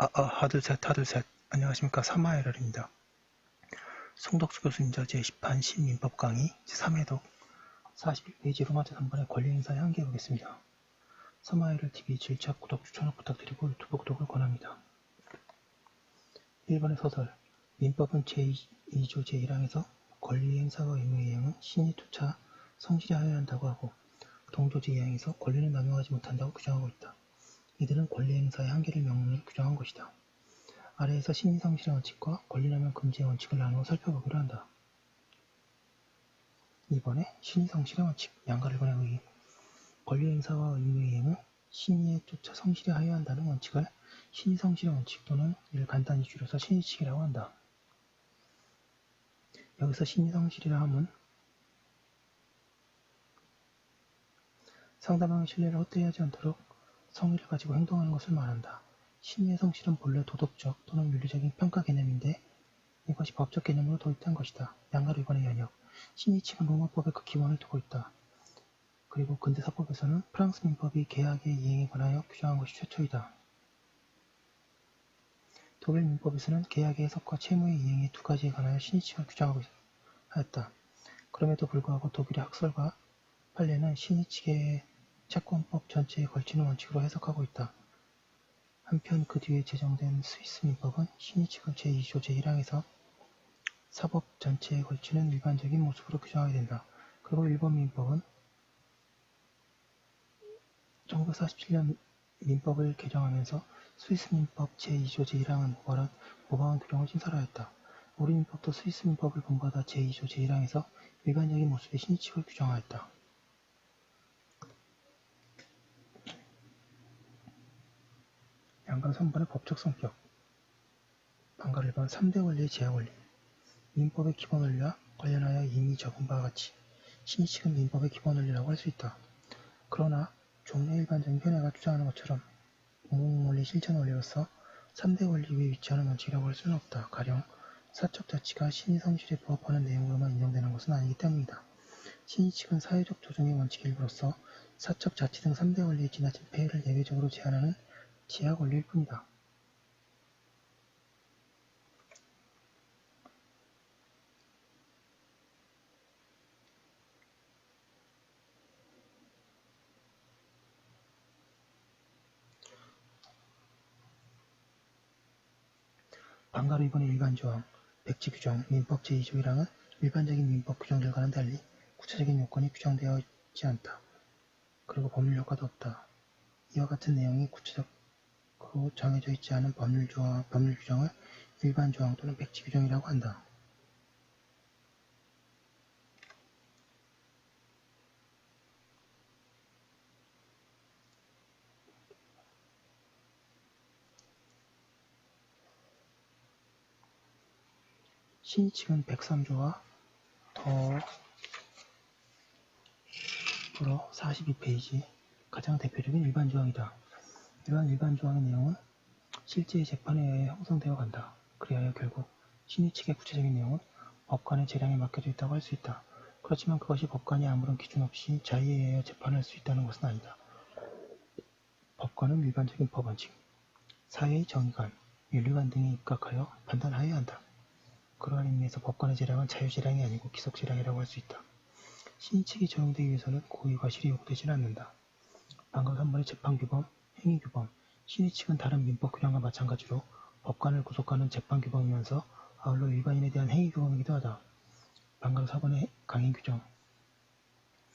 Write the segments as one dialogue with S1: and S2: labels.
S1: 하드셋. 안녕하십니까. 3화에러입니다. 송덕수 교수님자 제10판 신민법 강의 제3회독 41페이지 로마자 3번의 권리행사에 함께해보겠습니다. 3화에러 TV 질차 구독 추천을 부탁드리고 유튜브 구독을 권합니다. 1번의 서설 민법은 제2조 제1항에서 권리행사와 의무의 이행은 신의조차 성실히 하여야 한다고 하고 동조 제2항에서 권리를 남용하지 못한다고 규정하고 있다. 이들은 권리행사의 한계를 명문으로 규정한 것이다. 아래에서 신의성실의 원칙과 권리남용 금지의 원칙을 나누어 살펴보기로 한다. 2번에 신의성실의 원칙, 양가 1번의 의의. 권리행사와 의무의 이행은 신의에 쫓아 성실히 하여야 한다는 원칙을 신의성실의 원칙 또는 이를 간단히 줄여서 신의칙이라고 한다. 여기서 신의성실이라 함은 상대방의 신뢰를 헛되이 하지 않도록 성의를 가지고 행동하는 것을 말한다. 신의의 성실은 본래 도덕적 또는 윤리적인 평가 개념인데 이것이 법적 개념으로 도입된 것이다. 양가 1번의 연역. 신의칙은 로마법의 그 기원을 두고 있다. 그리고 근대사법에서는 프랑스 민법이 계약의 이행에 관하여 규정한 것이 최초이다. 독일 민법에서는 계약의 해석과 채무의 이행의 두 가지에 관하여 신의칙을 규정하고 하였다. 그럼에도 불구하고 독일의 학설과 판례는 신의칙의 채권법 전체에 걸치는 원칙으로 해석하고 있다. 한편 그 뒤에 제정된 스위스 민법은 신의칙을 제2조 제1항에서 사법 전체에 걸치는 일반적인 모습으로 규정하게 된다. 그리고 일본 민법은 1947년 민법을 개정하면서 스위스 민법 제2조 제1항은 모방한 규정을 신설하였다. 우리 민법도 스위스 민법을 본받아 제2조 제1항에서 일반적인 모습의 신의칙을 규정하였다. 양가 3번의 법적 성격. 방가 1번 3대 원리의 제약 원리. 민법의 기본 원리와 관련하여 이미 적은 바와 같이 신의칙은 민법의 기본 원리라고 할 수 있다. 그러나 종래 일반적인 현애가 주장하는 것처럼 공공원리 실천 원리로서 3대 원리 위에 위치하는 원칙이라고 할 수는 없다. 가령 사적 자치가 신의 성실에 부합하는 내용으로만 인정되는 것은 아니기 때문이다. 신의칙은 사회적 조정의 원칙의 일부로서 사적 자치 등 3대 원리의 지나친 폐해를 예외적으로 제한하는 제약 원리일 뿐이다. 방가로 2번의 일반조항, 백지규정, 민법 제2조 1항은 일반적인 민법 규정들과는 달리 구체적인 요건이 규정되어 있지 않다. 그리고 법률 효과도 없다. 이와 같은 내용이 구체적으로 정해져 있지 않은 법률 규정을 일반조항 또는 백지규정이라고 한다. 신의칙은 103조와 더불어 42페이지 가장 대표적인 일반조항이다. 이러한 일반조항의 내용은 실제의 재판에 의해 형성되어 간다. 그리하여 결국 신의칙의 구체적인 내용은 법관의 재량에 맡겨져 있다고 할 수 있다. 그렇지만 그것이 법관이 아무런 기준 없이 자의에 의하여 재판할 수 있다는 것은 아니다. 법관은 일반적인 법원칙, 사회의 정의관, 윤리관 등에 입각하여 판단하여야 한다. 그러한 의미에서 법관의 재량은 자유재량이 아니고 기속재량이라고 할 수 있다. 신의칙이 적용되기 위해서는 고의 과실이 요구되지는 않는다. 방금 3번의 재판규범, 행위규범, 신의칙은 다른 민법 규정과 마찬가지로 법관을 구속하는 재판규범이면서 아울러 일반인에 대한 행위규범이기도 하다. 방금 4번의 강행규정,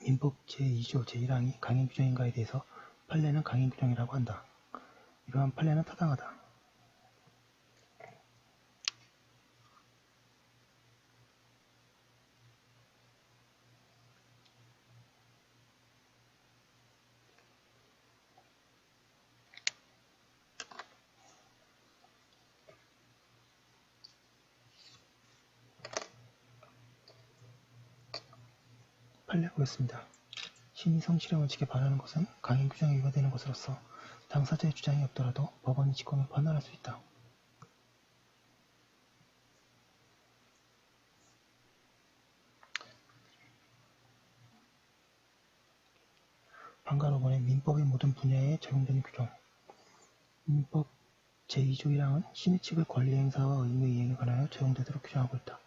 S1: 민법 제2조 제1항이 강행규정인가에 대해서 판례는 강행규정이라고 한다. 이러한 판례는 타당하다. 판례 보겠습니다. 신의 성실의 원칙에 반하는 것은 강행규정에 위반되는 것으로서 당사자의 주장이 없더라도 법원이 직권을 판단할 수 있다. 방가 5번의 민법의 모든 분야에 적용되는 규정. 민법 제2조 1항은 신의 측의 권리행사와 의무 이행에 관하여 적용되도록 규정하고 있다.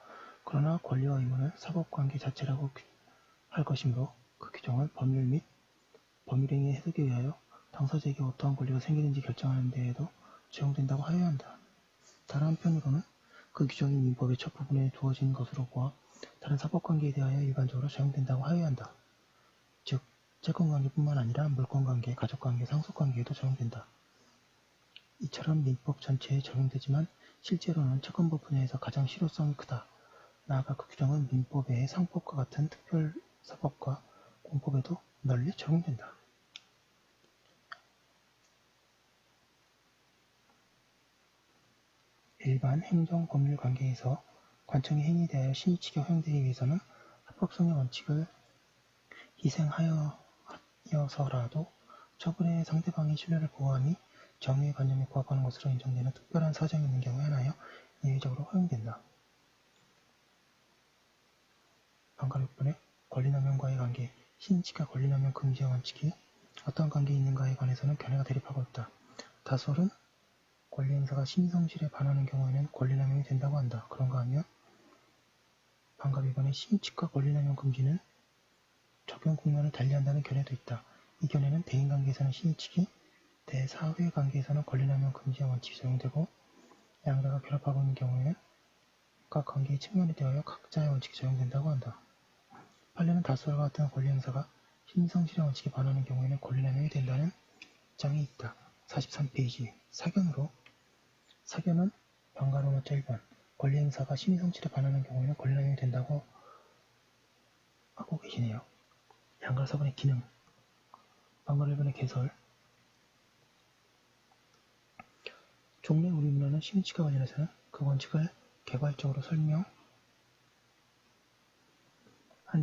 S1: 그러나 권리와 의무는 사법관계 자체라고 할 것이므로 그 규정은 법률 및 법률행위의 해석에 의하여 당사자에게 어떠한 권리가 생기는지 결정하는 데에도 적용된다고 하여야 한다. 다른 한편으로는 그 규정이 민법의 첫 부분에 두어진 것으로 보아 다른 사법관계에 대하여 일반적으로 적용된다고 하여야 한다. 즉, 채권관계뿐만 아니라 물권관계, 가족관계, 상속관계에도 적용된다. 이처럼 민법 전체에 적용되지만 실제로는 채권법 분야에서 가장 실효성이 크다. 나아가 그 규정은 민법 외의 상법과 같은 특별사법과 공법에도 널리 적용된다. 일반 행정법률 관계에서 관청의 행위에 대하여 신의치게 허용되기 위해서는 합법성의 원칙을 희생하여서라도 처분의 상대방의 신뢰를 보호하니 정의의 관념에 부합하는 것으로 인정되는 특별한 사정이 있는 경우에 한하여 예외적으로 허용된다. 방가 6번에 권리남용과의 관계, 신의치가 권리남용 금지의 원칙이 어떤 관계에 있는가에 관해서는 견해가 대립하고 있다. 다솔은 권리행사가 신의성실에 반하는 경우에는 권리남용이 된다고 한다. 그런가 하면 방가 2번에 신의치과 권리남용 금지는 적용 국면을 달리한다는 견해도 있다. 이 견해는 대인관계에서는 신의치기, 대사회관계에서는 권리남용 금지의 원칙이 적용되고 양자가 결합하고 있는 경우에는 각 관계의 측면에 대하여 각자의 원칙이 적용된다고 한다. 판례는 다수와 같은 권리행사가 신의성실의 원칙에 반하는 경우에는 권리남용이 된다는 입장이 있다. 43페이지 사견으로 사견은 방가로마자 1번 권리행사가 신의성실에 반하는 경우에는 권리남용이 된다고 하고 계시네요. 양가 4번의 기능 방가 1번의 개설 종래 우리 문화는 신의치과 관련해서는 그 원칙을 개괄적으로 설명한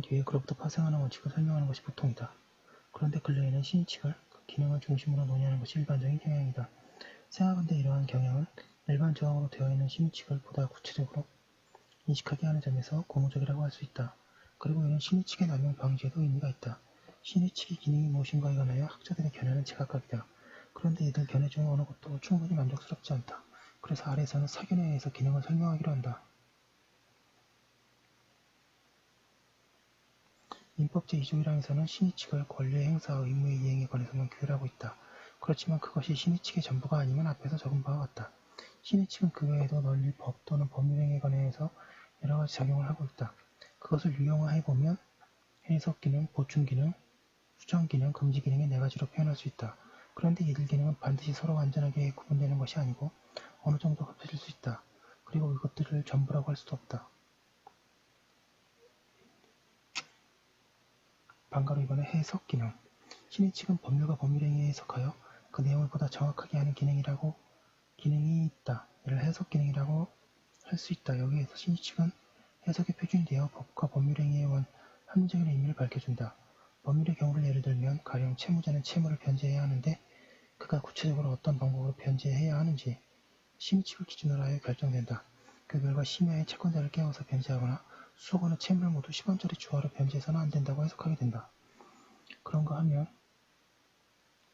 S1: 뒤에 그로부터 파생하는 원칙을 설명하는 것이 보통이다. 그런데 근래에는 신의치를 그 기능을 중심으로 논의하는 것이 일반적인 경향이다. 생각한데 이러한 경향은 일반 조항으로 되어 있는 신의치를 보다 구체적으로 인식하게 하는 점에서 고무적이라고 할 수 있다. 그리고 이는 신의치의 남용 방지에도 의미가 있다. 신의치의 기능이 무엇인가에 관하여 학자들의 견해는 제각각이다. 그런데 이들 견해 중 어느 것도 충분히 만족스럽지 않다. 그래서 아래에서는 사견에 의해서 기능을 설명하기로 한다. 민법 제2조 1항에서는 신의칙을 권리의 행사와 의무의 이행에 관해서만 규율하고 있다. 그렇지만 그것이 신의칙의 전부가 아니면 앞에서 적은 바와 같다. 신의칙은 그 외에도 널리 법 또는 법률행위에 관해서 여러 가지 작용을 하고 있다. 그것을 유형화해보면 해석기능, 보충기능, 수정기능, 금지기능의 네 가지로 표현할 수 있다. 그런데 이들 기능은 반드시 서로 완전하게 구분되는 것이 아니고 어느 정도 합쳐질 수 있다. 그리고 이것들을 전부라고 할 수도 없다. 방가로 이번에 해석기능 신의칙은 법률과 법률행위에 해석하여 그 내용을 보다 정확하게 하는 기능이 있다. 이를 해석기능이라고 할 수 있다. 여기에서 신의칙은 해석의 표준이 되어 법과 법률행위의 합리적인 의미를 밝혀준다. 법률의 경우를 예를 들면 가령 채무자는 채무를 변제해야 하는데 그가 구체적으로 어떤 방법으로 변제해야 하는지 신의칙을 기준으로 하여 결정된다. 그 결과 심야에 채권자를 깨워서 변제하거나 수억원의 채무를 모두 10원짜리 주화로 변제해서는 안 된다고 해석하게 된다. 그런가 하면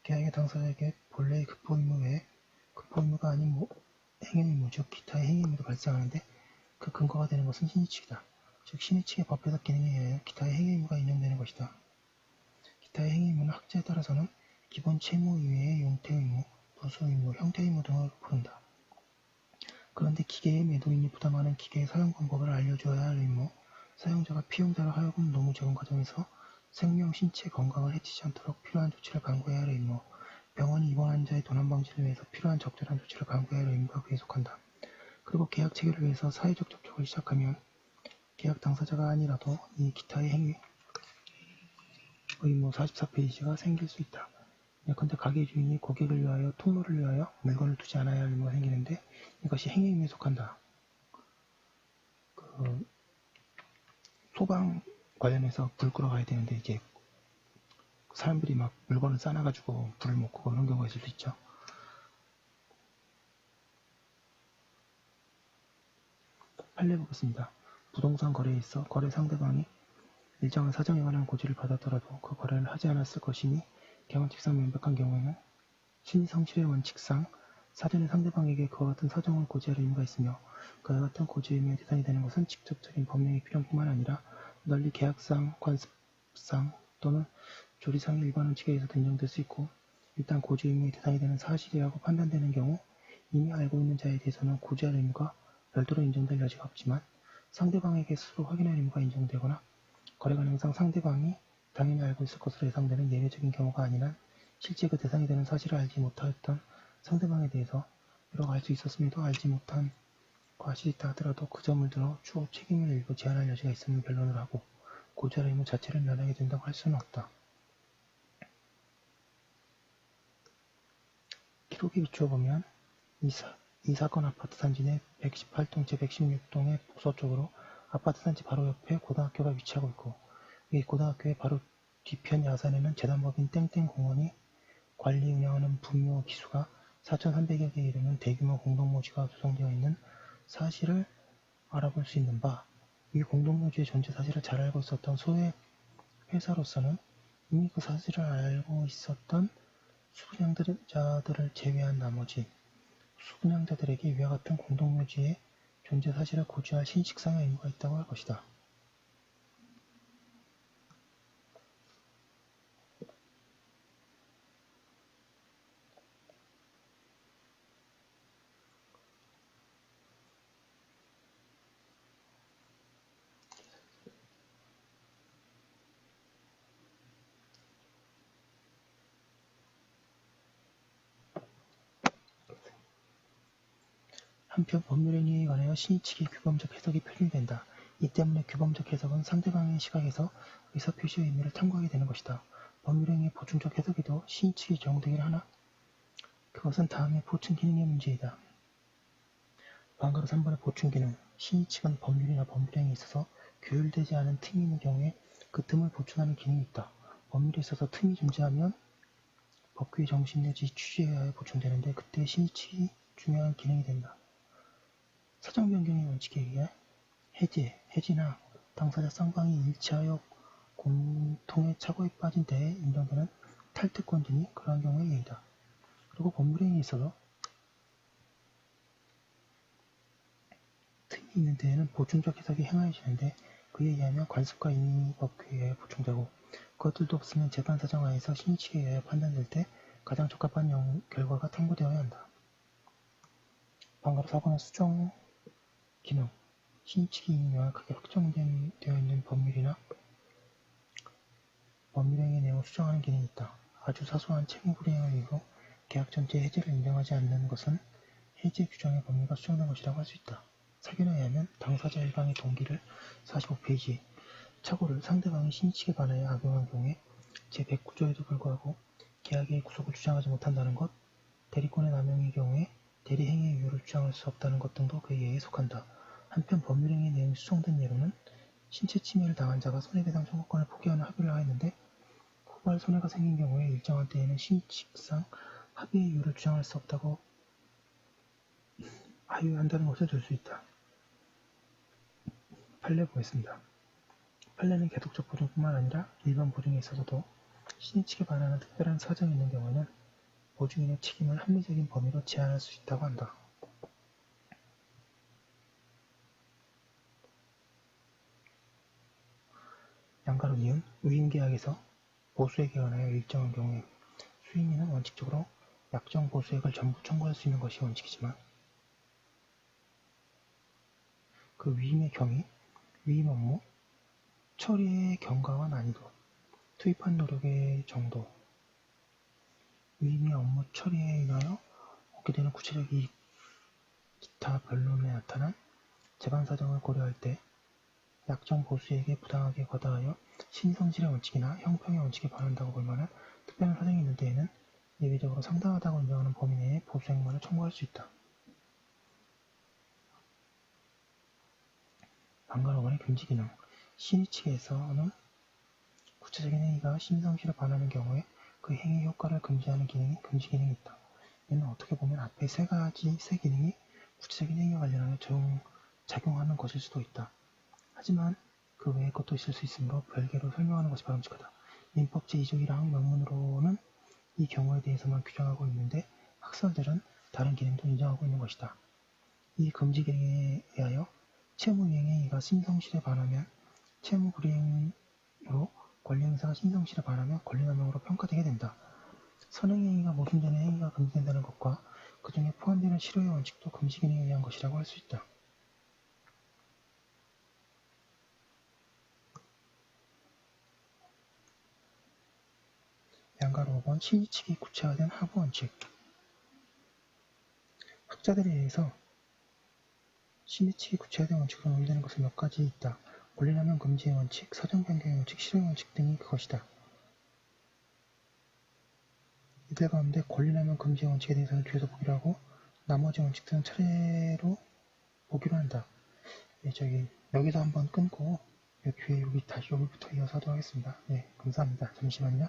S1: 계약의 당사자에게 본래의 급포의무 외에 급포의무가 아닌 행위의무 즉 기타의 행위의무도 발생하는데 그 근거가 되는 것은 신의칙이다. 즉 신의칙의 법해석 기능에 의하여 기타의 행위의무가 인정되는 것이다. 기타의 행위의무는 학자에 따라서는 기본 채무 이외의 용태의무, 부수의무, 형태의무 등을 부른다. 그런데 기계의 매도인이 부담하는 기계의 사용 방법을 알려줘야 할 의무, 사용자가 피용자로 하여금 노무 적응 과정에서 생명, 신체, 건강을 해치지 않도록 필요한 조치를 강구해야 할 의무, 병원이 입원 환자의 도난 방지를 위해서 필요한 적절한 조치를 강구해야 할 의무가 계속한다. 그리고 계약 체결을 위해서 사회적 접촉을 시작하면 계약 당사자가 아니라도 이 기타의 행위 의무 44페이지가 생길 수 있다. 예컨대 가게 주인이 고객을 위하여 통로를 위하여 물건을 두지 않아야 할 의무가 생기는데 이것이 행위 의무에 속한다. 소방 관련해서 불 끄러 가야 되는데 이제 사람들이 막 물건을 싸놔가지고 불을 못 끄고 그런 경우가 있을 수 있죠. 판례 보겠습니다. 부동산 거래에 있어 거래 상대방이 일정한 사정에 관한 고지를 받았더라도 그 거래를 하지 않았을 것이니 개원칙상 명백한 경우에는 신의성실의 원칙상 사전에 상대방에게 그와 같은 사정을 고지할 의무가 있으며 그와 같은 고지 의무의 대상이 되는 것은 직접적인 법령의 필요뿐만 아니라 널리 계약상, 관습상 또는 조리상의 일반 원칙에 의해서도 인정될 수 있고 일단 고지 의무의 대상이 되는 사실이라고 판단되는 경우 이미 알고 있는 자에 대해서는 고지할 의무가 별도로 인정될 여지가 없지만 상대방에게 스스로 확인할 의무가 인정되거나 거래 관행상 상대방이 당연히 알고 있을 것으로 예상되는 예외적인 경우가 아닌 한 실제 그 대상이 되는 사실을 알지 못하였던 상대방에 대해서 비록 알 수 있었음에도 알지 못한 과실이 있다 하더라도 그 점을 들어 추후 책임을 일부 제한할 여지가 있음을 변론을 하고 고지할 의무 자체를 면하게 된다고 할 수는 없다. 기록에 비추어 보면 이 사건 아파트 단지 내 118동 제 116동의 북서쪽으로 아파트 단지 바로 옆에 고등학교가 위치하고 있고 이 고등학교의 바로 뒤편 야산에는 재단법인 땡땡공원이 관리 운영하는 분묘 기수가 4,300여 개에 이르는 대규모 공동묘지가 조성되어 있는 사실을 알아볼 수 있는 바, 이 공동묘지의 존재 사실을 잘 알고 있었던 소의 회사로서는 이미 그 사실을 알고 있었던 수분양자들을 제외한 나머지 수분양자들에게 위와 같은 공동묘지의 존재 사실을 고지할 신식상의 의무가 있다고 할 것이다. 한편 법률행위에 관하여 신의 측의 규범적 해석이 표준된다. 이 때문에 규범적 해석은 상대방의 시각에서 의사표시의 의미를 탐구하게 되는 것이다. 법률행위의 보충적 해석에도 신의 측이 적용되긴 하나 그것은 다음의 보충 기능의 문제이다. 방가로 3번의 보충 기능 신의 측은 법률이나 법률행위에 있어서 규율되지 않은 틈이 있는 경우에 그 틈을 보충하는 기능이 있다. 법률에 있어서 틈이 존재하면 법규의 정신 내지 취지에 의하여 보충되는데 그때 신의 측이 중요한 기능이 된다. 사정 변경의 원칙에 의해 해지나 당사자 쌍방이 일치하여 공통의 착오에 빠진 때에 인정되는 탈퇴권 등이 그러한 경우의 예이다. 그리고 법률행위에 있어서 틈이 있는 데에는 보충적 해석이 행하여지는데 그에 의하면 관습과 임의법규에 의하여 보충되고 그것들도 없으면 재판 사정하에서 신의 측에 의하여 판단될 때 가장 적합한 결과가 탐구되어야 한다. 방가로 4번의 수정 기능 신의 측이 이미 명확하게 확정되어 있는 법률이나 법률행위의 내용을 수정하는 기능이 있다. 아주 사소한 채무 불이행을 이유로 계약 전체의 해지를 인정하지 않는 것은 해지 규정의 법률과 수정된 것이라고 할 수 있다. 사견에 의하면 당사자 일방의 동기를 45페이지 착오를 상대방이 신의 측에 관하여 악용한 경우에 제109조에도 불구하고 계약의 구속을 주장하지 못한다는 것, 대리권의 남용의 경우에 대리행위의 이유를 주장할 수 없다는 것 등도 그 예에 속한다. 한편 법률행위의 내용이 수정된 예로는 신체 침해를 당한 자가 손해배상 청구권을 포기하는 합의를 하였는데 후발 손해가 생긴 경우에 일정한 때에는 신칙상 합의의 이유를 주장할 수 없다고 하유한다는 것을 들 수 있다. 판례 보겠습니다. 판례는 계속적 보증뿐만 아니라 일반 보증에 있어서도 신의 측에 반하는 특별한 사정이 있는 경우에는 보증인의 책임을 합리적인 범위로 제한할 수 있다고 한다. 양가로 니은 위임계약에서 보수액에 관하여 일정한 경우에 수임인은 원칙적으로 약정 보수액을 전부 청구할 수 있는 것이 원칙이지만 그 위임의 경위, 위임 업무, 처리의 경과와 난이도, 투입한 노력의 정도, 위임의 업무 처리에 인하여 얻게 되는 구체적 이익, 기타 변론에 나타난 재반 사정을 고려할 때 약정 보수액에 부당하게 과다하여 신성실의 원칙이나 형평의 원칙에 반한다고 볼 만한 특별한 사정이 있는 데에는 예외적으로 상당하다고 인정하는 범위 내에 보수액만을 청구할 수 있다. 방가로만의 금지 기능 신의 측에서는 구체적인 행위가 신성실에 반하는 경우에 그 행위 효과를 금지하는 금지 기능이 있다. 이는 어떻게 보면 앞에 세 기능이 구체적인 행위와 관련하여 작용하는 것일 수도 있다. 하지만 그 외의 것도 있을 수 있으므로 별개로 설명하는 것이 바람직하다. 민법 제2조 1항 명문으로는 이 경우에 대해서만 규정하고 있는데 학설들은 다른 기능도 인정하고 있는 것이다. 이 금지 기능에 의하여 채무 이행행위가 심성실에 반하면 채무 불이행으로 권리행사가 심성실에 반하면 권리남용으로 평가되게 된다. 선행행위가 모순되는 행위가 금지된다는 것과 그 중에 포함되는 실효의 원칙도 금지 기능에 의한 것이라고 할 수 있다. 양가로 5번 심리칙이 구체화된 하부 원칙. 학자들에 의해서 심리칙이 구체화된 원칙으로 논의되는 것은 몇 가지 있다. 권리남용 금지의 원칙, 사정 변경의 원칙, 실효의 원칙 등이 그것이다. 이들 가운데 권리남용 금지의 원칙에 대해서는 뒤에서 보기로 하고 나머지 원칙들은 차례로 보기로 한다. 여기서 한번 끊고 뒤에 다시 여기부터 이어서 하도록 하겠습니다. 네, 감사합니다. 잠시만요.